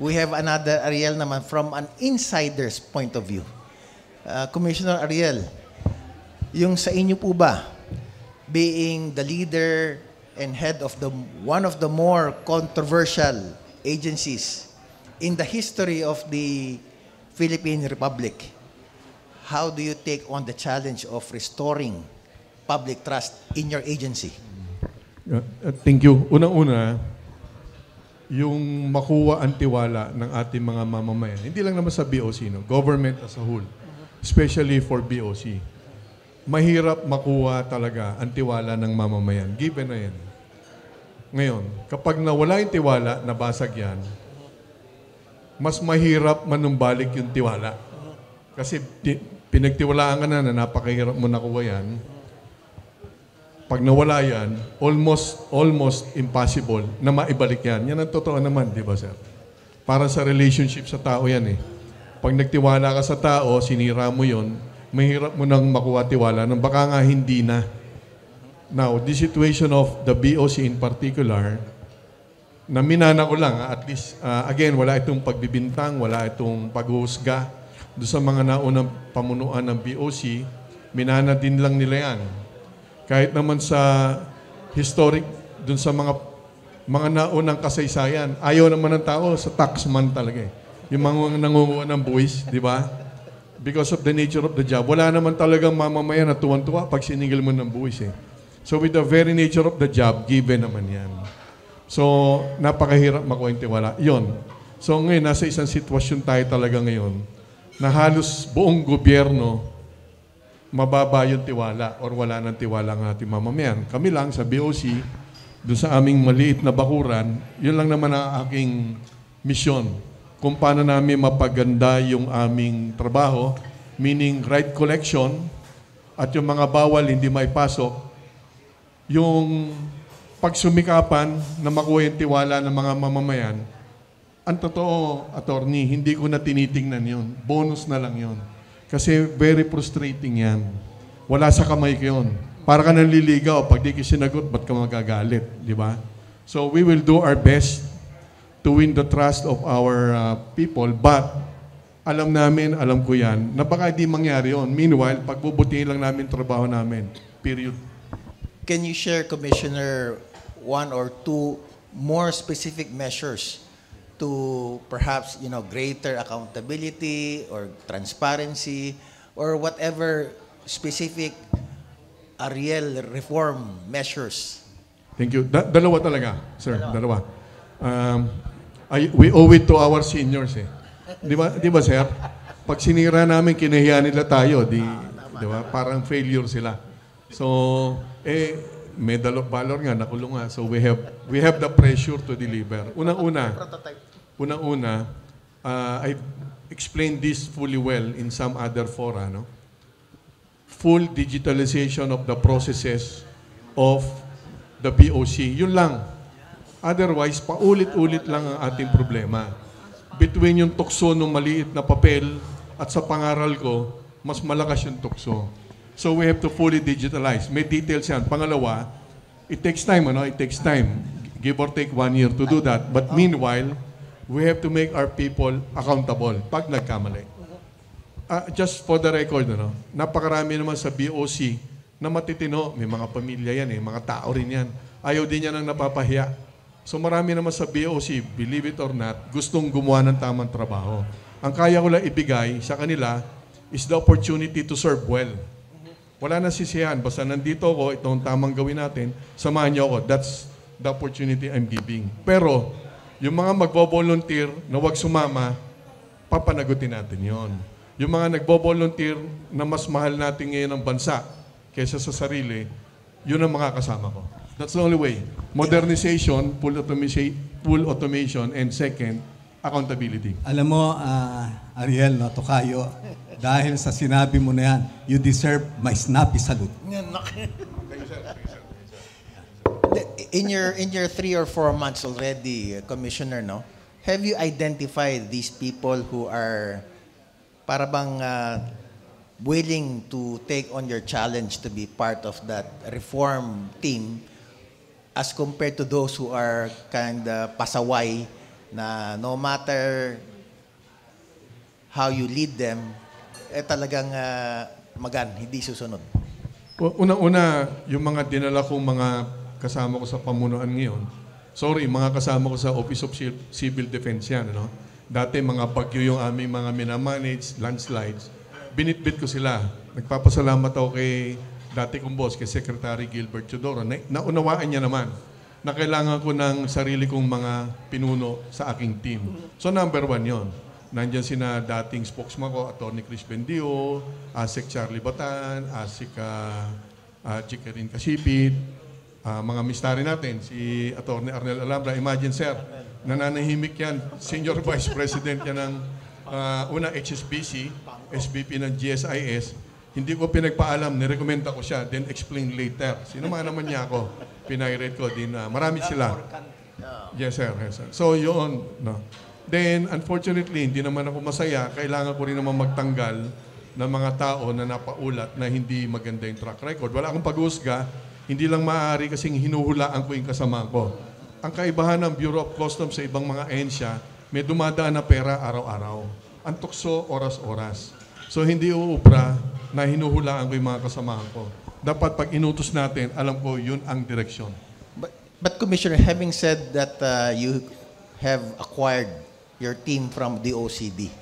we have another Ariel naman from an insider's point of view. Commissioner Ariel, yung sa inyo po ba, being the leader and head of one of the more controversial agencies in the history of the Philippine Republic, how do you take on the challenge of restoring public trust in your agency? Thank you. Unang-una, yung makuha ang tiwala ng ating mga mamamayan, hindi lang naman sa BOC, no? Government as a whole, especially for BOC. Mahirap makuha talaga ang tiwala ng mamamayan. Given na yan. Ngayon, kapag nawala yung tiwala, nabasag yan, mas mahirap manumbalik yung tiwala. Kasi pinagtiwalaan ka na napakahirap mo nakuha yan. Pag nawala yan, almost impossible na maibalik yan. Yan ang totoo naman, di ba, sir? Para sa relationship sa tao yan eh. Pag nagtiwala ka sa tao, sinira mo yon, mahirap mo nang makuha tiwala nang baka nga hindi na. Now, the situation of the BOC in particular, na minana ko lang, at least, again, wala itong pagbibintang, wala itong paghuhusga doon sa mga naunang pamunuan ng BOC, minana din lang nila yan. Kahit naman sa historic, doon sa mga naunang kasaysayan, ayaw naman ng tao sa taxman talaga eh. Yung mga nangunguha ng buwis, di ba? Because of the nature of the job, wala naman talagang mamamayan na tuwan-tuwa pag sinigil mo ng buwis eh. So with the very nature of the job, given naman yan. So, napakahirap makuha yung tiwala. Yun. So ngayon, nasa isang sitwasyon tayo talaga ngayon na halos buong gobyerno mababa yung tiwala or wala ng tiwala ng ating mamamayan. Kami lang sa BOC, doon sa aming maliit na bakuran, yun lang naman ang aking misyon. Kung paano namin mapaganda yung aming trabaho, meaning right collection, at yung mga bawal hindi maipasok, yung pagsumikapan na makuha yung tiwala ng mga mamamayan, ang totoo, attorney, hindi ko na tinitingnan yun. Bonus na lang yun. Kasi very frustrating yan. Wala sa kamay ko yun. Para ka nanliligaw, pag di ka sinagot, ba't ka magagalit? Di ba? So we will do our best to win the trust of our people, but alam namin, alam ko yan, na baka di mangyari yun. Meanwhile, pagbubutihin lang namin trabaho namin. Period. Can you share, Commissioner, one or two more specific measures to perhaps, greater accountability or transparency or whatever specific Ariel reform measures? Thank you. Dalawa talaga, sir. Dalawa. We owe it to our seniors eh. Di ba, sir? Pag sinira namin, kinahiya nila tayo. Di ba? Parang failure sila. So, medal of valor nga, nakulong nga. So, we have the pressure to deliver. Unang-una, I explained this fully well in some other fora, no? Full digitalization of the processes of the BOC. Yun lang. Otherwise, paulit-ulit lang ang ating problema. Between yung tukso ng maliit na papel at sa pangaral ko, mas malakas yung tukso. So we have to fully digitalize. May details yan. Pangalawa, it takes time, It takes time. Give or take 1 year to do that. But meanwhile, we have to make our people accountable pag nagkamali. Just for the record, napakarami naman sa BOC na matitino. May mga pamilya yan, mga tao rin yan. Ayaw din yan ang napapahiya. So marami naman sa BOC, believe it or not, gustong gumawa ng tamang trabaho. Ang kaya ko lang ibigay sa kanila is the opportunity to serve well. Wala na sisihan. Basta nandito ako, itong tamang gawin natin, samahan niyo ako. That's the opportunity I'm giving. Pero, yung mga magbo-volunteer na wag sumama, papanagutin natin yon. Yung mga nagbo-volunteer na mas mahal natin ngayon ang bansa kaysa sa sarili, yun ang mga kasama ko. That's the only way. Modernization, full automation, and second, accountability. Alam mo, Ariel, Tokayo, dahil sa sinabi mo na yan, you deserve my snappy salute. In your 3 or 4 months already, Commissioner, have you identified these people who are para bang willing to take on your challenge to be part of that reform team as compared to those who are kind of pasaway na no matter how you lead them, talagang hindi susunod. Una-una, yung mga dinala kong mga kasama ko sa pamunuan ngayon, mga kasama ko sa Office of Civil Defense yan, ano? Dati mga bagyo yung aming mga minamanage, landslides, binitbit ko sila. Nagpapasalamat ako kay dati kong boss, kay Secretary Gilbert Teodoro. Naunawaan niya naman na kailangan ko ng sarili kong mga pinuno sa aking team. So number 1 yon. Nandiyan sina dating spokesman ko, Atty. Chris Bendio, ASEC Charlie Batan, ASEC Chicarin Kasipid, mga mistari natin, si Atty. Arnel Alambra. Imagine, sir, nananahimik yan. Senior Vice President yan ng HSBC, SVP ng GSIS. Hindi ko pinagpaalam, nirekomenda ko siya, then explain later. Sinama naman niya ako, pinirate ko din. Marami sila. Yes, sir. Yes, sir. So, yun. No. Then, unfortunately, hindi naman ako masaya. Kailangan ko rin naman magtanggal ng mga tao na napaulat na hindi maganda yung track record. Wala akong pag-usga. Hindi lang maaari kasing hinuhulaan ko yung kasama ko. Ang kaibahan ng Bureau of Customs sa ibang mga ahensya, may dumadaan na pera araw-araw. Ang tukso, oras-oras. So, hindi uubra na hinuhulaan ko yung mga kasamahan ko. Dapat pag inutos natin, alam ko yun ang direksyon. But Commissioner, having said that you have acquired your team from the OCD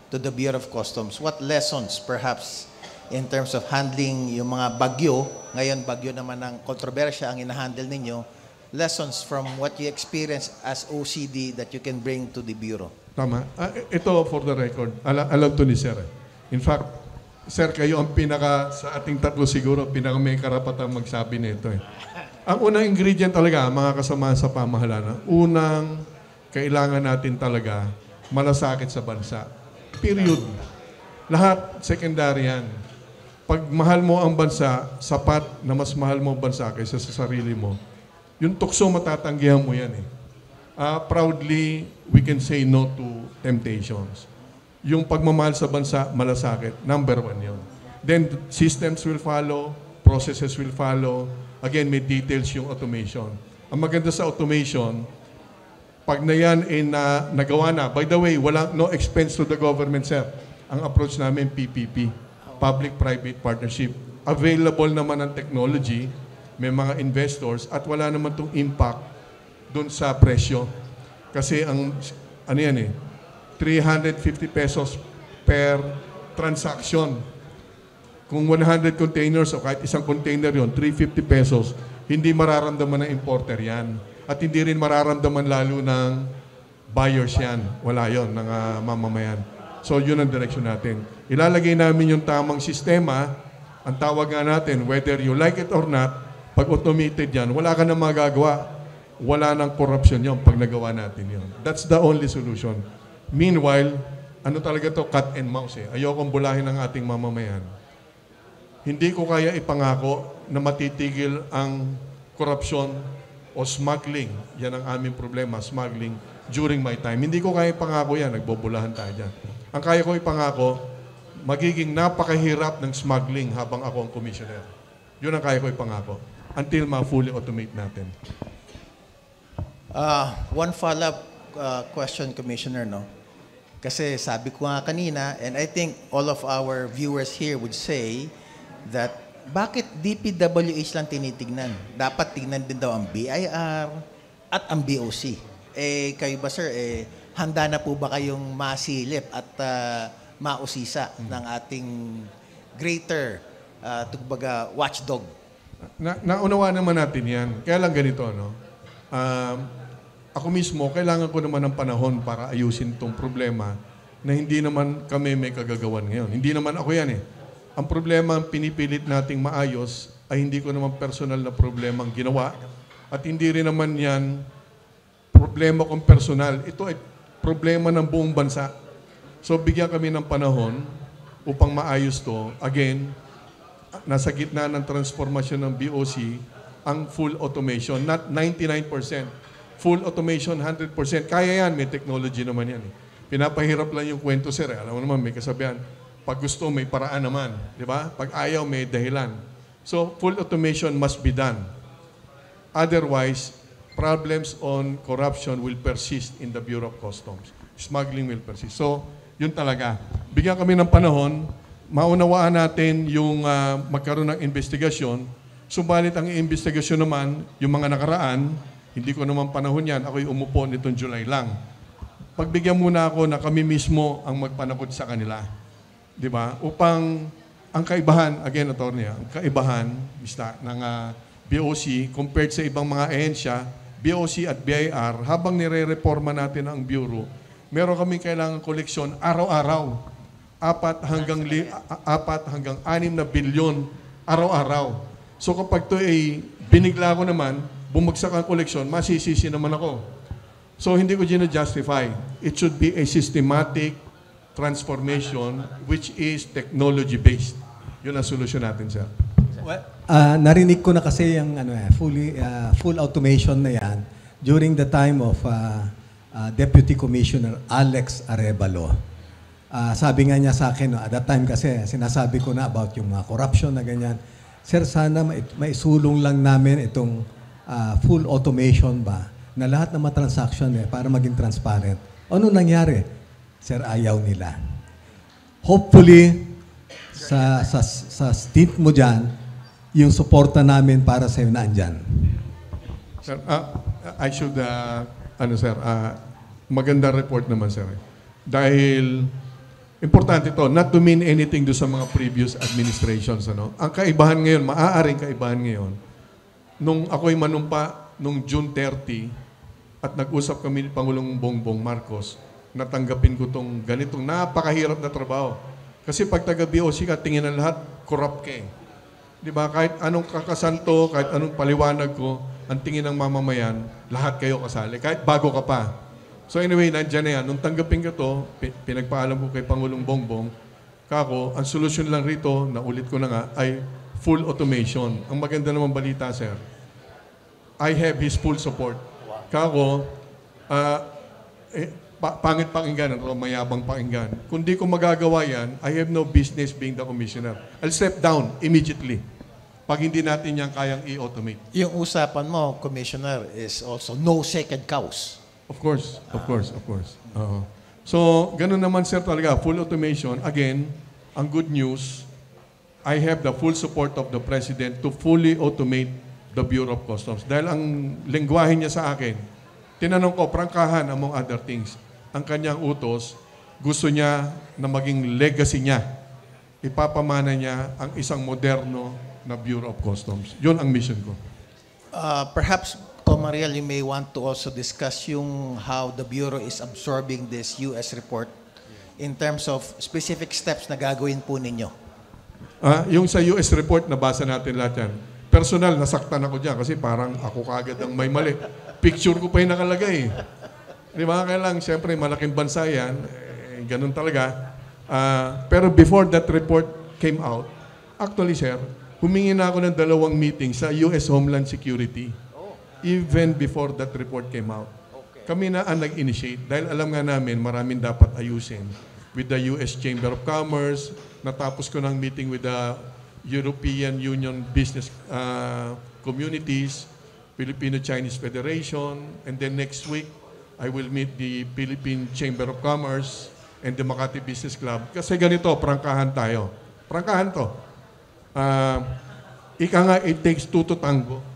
to the Bureau of Customs, what lessons perhaps in terms of handling yung mga bagyo, ngayon bagyo naman ng kontrobersya ang inahandle ninyo, lessons from what you experience as OCD that you can bring to the Bureau? Tama. Ito for the record, alam to ni Sir. In fact, Sir, kayo ang sa ating tatlo siguro, may karapatang magsabi nito. Ang unang ingredient talaga, mga kasama sa pamahalaan, unang kailangan natin talaga malasakit sa bansa. Period. Lahat, secondary yan. Pag mahal mo ang bansa, sapat na mas mahal mo ang bansa kaysa sa sarili mo, yung tukso matatanggihan mo yan eh. Proudly, we can say no to temptations. Yung pagmamahal sa bansa, malasakit. Number 1 yun. Then, systems will follow, processes will follow. Again, may details yung automation. Ang maganda sa automation, pag na yan nagawa na, by the way, no expense to the government, sir. Ang approach namin, PPP, Public-Private Partnership. Available naman ang technology, may mga investors, at wala naman itong impact dun sa presyo. Kasi ano yan 350 pesos per transaction. Kung 100 containers o kahit isang container yon, 350 pesos, hindi mararamdaman ng importer yan. At hindi rin mararamdaman lalo ng buyers yan. Wala yon ng mamamayan. So yun ang direksyon natin. Ilalagay namin yung tamang sistema, ang tawag nga natin, whether you like it or not, pag automated yan, wala ka na magagawa. Wala nang corruption yon pag nagawa natin yon. That's the only solution. Meanwhile, ano talaga to, cat and mouse Ayokong bulahin ang ating mamamayan. Hindi ko kaya ipangako na matitigil ang korupsyon o smuggling. Yan ang aming problema, smuggling during my time. Hindi ko kaya ipangako yan, nagbobulahan tayo dyan. Ang kaya ko ipangako, magiging napakahirap ng smuggling habang ako ang commissioner. Yun ang kaya ko ipangako. Until ma-fully automate natin. One follow-up question, Commissioner, no? Kasi sabi ko nga kanina, and I think all of our viewers here would say that bakit DPWH lang tinitignan? Dapat tignan din daw ang BIR at ang BOC. Kayo ba, sir, handa na po ba kayong masilip at mausisa ng ating greater watchdog? Naunawa naman natin yan. Kaya lang ganito, no? Ako mismo, kailangan ko naman ng panahon para ayusin itong problema na hindi naman kami may kagagawan ngayon. Hindi naman ako yan Ang problema ang pinipilit nating maayos ay hindi ko naman personal na problema ang ginawa at hindi rin naman yan problema kong personal. Ito ay problema ng buong bansa. So bigyan kami ng panahon upang maayos to. Again, nasa gitna ng transformasyon ng BOC ang full automation, not 99%. Full automation, 100%. Kaya yan, may technology naman yan. Pinapahirap lang yung kwento, sir. Alam mo naman, may kasabihan. Pag gusto, may paraan naman. Di ba? Pag ayaw, may dahilan. So, full automation must be done. Otherwise, problems on corruption will persist in the Bureau of Customs. Smuggling will persist. So, yun talaga. Bigyan kami ng panahon, maunawaan natin yung magkaroon ng investigasyon. Subalit ang investigasyon naman, yung mga nakaraan, hindi ko naman panahon yan. Ako'y umupo nitong July lang. Pagbigyan muna ako na kami mismo ang magpanakot sa kanila. Di ba? Upang ang kaibahan, again, attorney, ang kaibahan, ng BOC compared sa ibang mga ahensya, BOC at BIR, habang nire-reforma natin ang Bureau, meron kami kailangan koleksyon araw-araw. 4 hanggang 6 na bilyon araw-araw. So kapag ito ay binigla ko naman, bumagsak ang koleksyon, masisisi naman ako. So hindi ko gina-justify. It should be a systematic transformation which is technology-based. Yun ang solusyon natin, sir. Well, narinig ko na kasi yung full automation na yan during the time of Deputy Commissioner Alex Arevalo. Sabi nga niya sa akin, at that time kasi sinasabi ko na about yung mga corruption na ganyan. Sir, sana maisulong lang namin itong full automation ba na lahat ng mga transaction para maging transparent. Ano nangyari? Sir, ayaw nila. Hopefully, sa stint mo dyan, yung suporta namin para sa'yo na andyan. Sir, I should, maganda report naman, sir. Dahil, importante ito, not to mean anything do sa mga previous administrations. Ano? Ang kaibahan ngayon, maaaring kaibahan ngayon, nung ako'y manumpa, nung June 30, at nag-usap kami ni Pangulong Bongbong Marcos, natanggapin ko itong ganitong napakahirap na trabaho. Kasi pag taga-BOC ka, tingin ng lahat, corrupt ka eh. Di ba? Kahit anong kakasanto, kahit anong paliwanag ko, ang tingin ng mamamayan, lahat kayo kasali. Kahit bago ka pa. So anyway, nandiyan na yan. Nung tanggapin ko to, pinagpaalam ko kay Pangulong Bongbong, kako, ang solusyon lang rito, naulit ko na nga, ay full automation. Ang maganda naman balita, sir, I have his full support. Kako, pangit pakinggan, o mayabang pakinggan. Kung di ko magagawa yan, I have no business being the commissioner. I'll step down immediately pag hindi natin yan kayang i-automate. Yung usapan mo, Commissioner, is also no second cows. Of course, of course, of course. So, ganun naman, sir, talaga. Full automation. Again, ang good news, I have the full support of the President to fully automate the Bureau of Customs. Dahil ang lengguwahe niya sa akin, tinanong ko, prangkahan, among other things, ang kanyang utos, gusto niya na maging legacy niya. Ipapamana niya ang isang moderno na Bureau of Customs. Yun ang mission ko. Perhaps, Mariel, you may want to also discuss yung how the Bureau is absorbing this U.S. report in terms of specific steps na gagawin po ninyo. Yung sa U.S. report, nabasa natin lahat yan. Personal, nasaktan ako dyan kasi parang ako kagad ang may mali. Picture ko pa yung nakalagay. Di ba? Kaya lang, siyempre, malaking bansa yan. Ganun talaga. Pero before that report came out, actually, sir, humingi na ako ng 2 meetings sa U.S. Homeland Security. Even before that report came out. Kami na ang nag-initiate. Dahil alam nga namin, maraming dapat ayusin. With the U.S. Chamber of Commerce, natapos ko ng meeting with the European Union Business Communities, Filipino-Chinese Federation, and then next week, I will meet the Philippine Chamber of Commerce and the Makati Business Club. Kasi ganito, prangkahan tayo. Prangkahan to. Ika nga, it takes 2 to tango.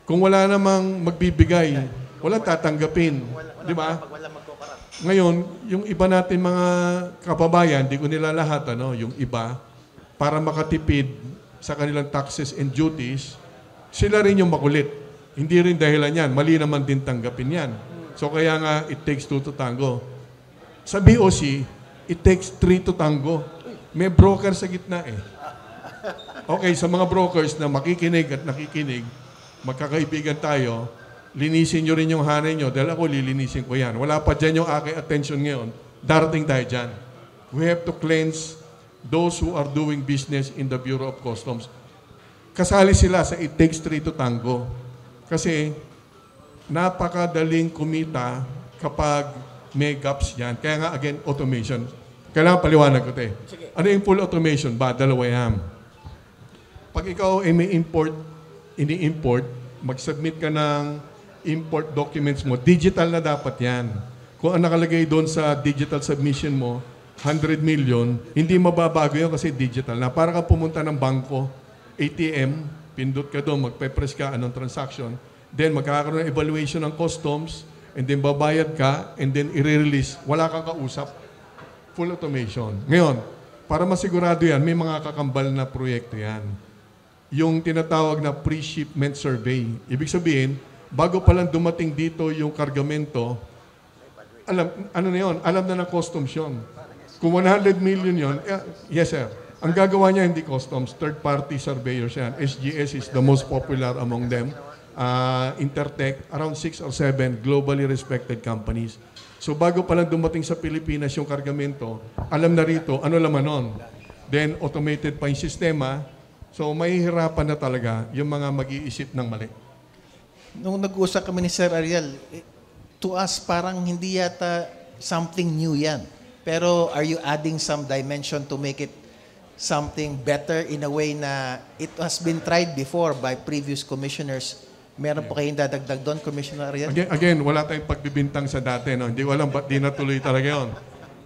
Kung wala namang magbibigay, wala tatanggapin. Di ba? Ngayon, yung iba natin mga kababayan, di ko nila lahat, yung iba, para makatipid sa kanilang taxes and duties, sila rin yung makulit. Hindi rin dahilan yan. Mali naman din tanggapin yan. So kaya nga, it takes 2 to tango. Sa BOC, it takes 3 to tango. May broker sa gitna eh. Okay, sa mga brokers na makikinig at nakikinig, magkakaibigan tayo, linisin nyo rin yung hanay nyo dahil ako lilinisin ko yan. Wala pa dyan yung aking attention ngayon. Darating tayo dyan. We have to cleanse those who are doing business in the Bureau of Customs. Kasali sila sa it takes 3 to tango. Kasi napakadaling kumita kapag may gaps yan. Kaya nga, again, automation. Kailangan paliwanag ko, te. Ano yung full automation? Ba, 2 yan. Pag ikaw ay may ini-import, mag-submit ka ng import documents mo, digital na dapat yan. Kung ang nakalagay doon sa digital submission mo, 100 million, hindi mababago yun kasi digital na. Para ka pumunta ng bangko, ATM, pindot ka doon, magpe-press ka, anong transaction, then magkakaroon ng evaluation ng customs, and then babayad ka, and then i-release, wala kang kausap. Full automation. Ngayon, para masigurado yan, may mga kakambal na proyekto yan. Yung tinatawag na pre-shipment survey. Ibig sabihin, bago pa lang dumating dito yung kargamento, alam na ng customs yun. Kung 100 million yun, yes sir, ang gagawa niya hindi customs, third-party surveyors yan. SGS is the most popular among them. Intertech, around 6 or 7 globally respected companies. So bago pa lang dumating sa Pilipinas yung kargamento, alam na rito ano laman nun. Then automated pa yung sistema, so mahihirapan na talaga yung mga mag-iisip ng mali. Nung nag-usap kami ni Sir Ariel, to us parang hindi yata something new yan. Pero are you adding some dimension to make it something better in a way na it has been tried before by previous commissioners? Meron po kayong dadagdag doon, Commissioner Ariel? Again, wala tayong pagbibintang sa dati. No? Hindi ko alam ba't di natuloy talaga yun.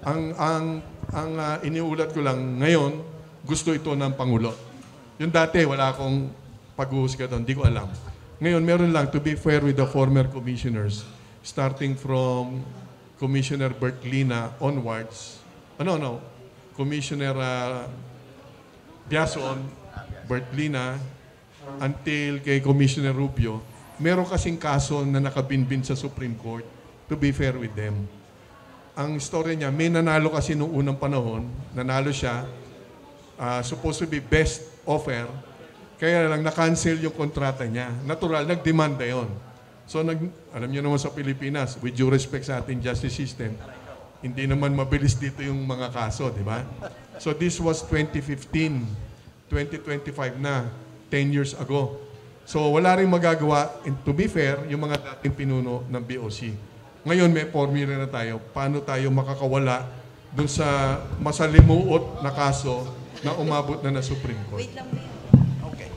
Ang iniulat ko lang ngayon, gusto ito ng Pangulo. Yung dati, wala akong pag-uhusga doon. Hindi ko alam. Ngayon, meron lang, to be fair with the former commissioners, starting from Commissioner Bert Lina onwards, Commissioner Biason, Bert Lina, until kay Commissioner Rubio, meron kasing kaso na nakabinbin sa Supreme Court, to be fair with them. Ang story niya, may nanalo kasi noong unang panahon, nanalo siya, supposed to be best offer, kaya lang na-cancel yung kontrata niya. Natural, nagdemanda yon. So, alam niyo naman sa Pilipinas, with due respect sa ating justice system, hindi naman mabilis dito yung mga kaso, di ba? So, this was 2015, 2025 na, 10 years ago. So, wala rin magagawa, and to be fair, yung mga dating pinuno ng BOC. Ngayon, may formula na tayo, paano tayo makakawala dun sa masalimuot na kaso na umabot na Supreme Court. Wait lang. Okay.